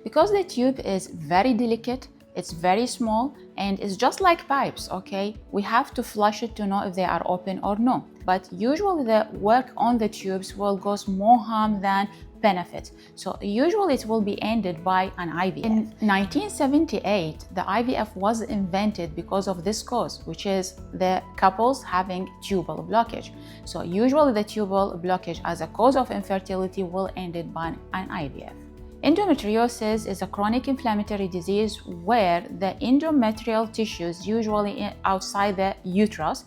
Because the tube is very delicate, it's very small, and it's just like pipes, okay? We have to flush it to know if they are open or no. But usually the work on the tubes will cause more harm than benefit. So usually it will be ended by an IVF. In 1978, the IVF was invented because of this cause, which is the couples having tubal blockage. So usually the tubal blockage as a cause of infertility will end it by an IVF. Endometriosis is a chronic inflammatory disease where the endometrial tissues, usually outside the uterus,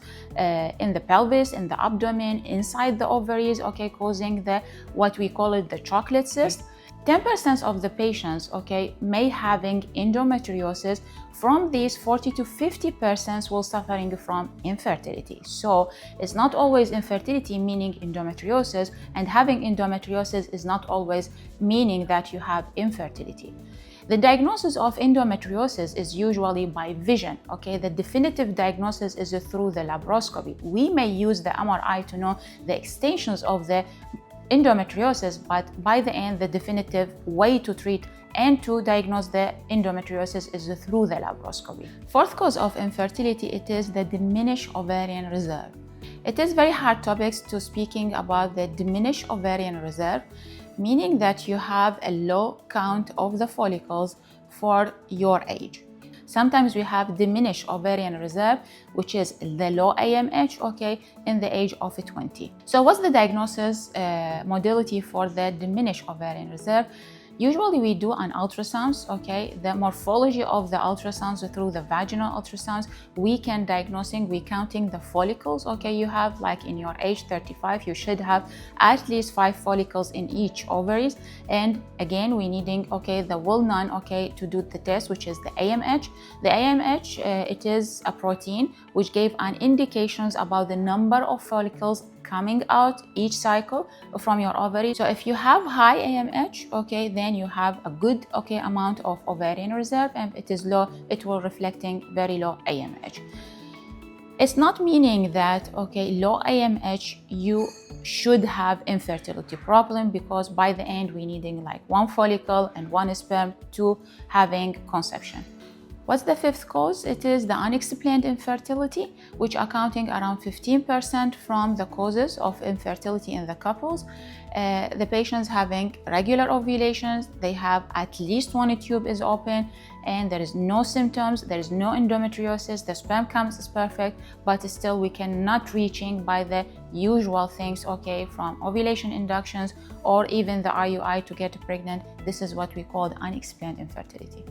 in the pelvis, in the abdomen, inside the ovaries, okay, causing what we call it the chocolate cyst. 10% of the patients, okay, may having endometriosis. From these, 40 to 50% will suffering from infertility. So it's not always infertility meaning endometriosis, and having endometriosis is not always meaning that you have infertility. The diagnosis of endometriosis is usually by vision, okay? The definitive diagnosis is through the laparoscopy. We may use the MRI to know the extensions of the endometriosis, but by the end, the definitive way to treat and to diagnose the endometriosis is through the laparoscopy. Fourth cause of infertility, it is the diminished ovarian reserve. It is very hard topics to speaking about the diminished ovarian reserve, meaning that you have a low count of the follicles for your age. Sometimes we have diminished ovarian reserve, which is the low AMH, okay, in the age of 20. So what's the diagnosis modality for the diminished ovarian reserve? Usually we do an ultrasounds, okay? The morphology of the ultrasounds through the vaginal ultrasounds, we can diagnosing, we counting the follicles, okay? You have like in your age 35, you should have at least 5 follicles in each ovaries. And again, we needing, okay, the Will-None, okay, to do the test, which is the AMH. The AMH, it is a protein which gave an indications about the number of follicles coming out each cycle from your ovary. So if you have high AMH, okay, then you have a good, okay, amount of ovarian reserve, and if it is low, it will reflecting very low AMH. It's not meaning that, okay, low AMH, you should have infertility problem, because by the end we needing like 1 follicle and 1 sperm to having conception. What's the fifth cause? It is the unexplained infertility, which accounting around 15% from the causes of infertility in the couples. The patients having regular ovulations, they have at least 1 tube is open, and there is no symptoms, there is no endometriosis, the sperm count is perfect, but still we cannot reaching by the usual things, okay, from ovulation inductions or even the IUI to get pregnant. This is what we call the unexplained infertility.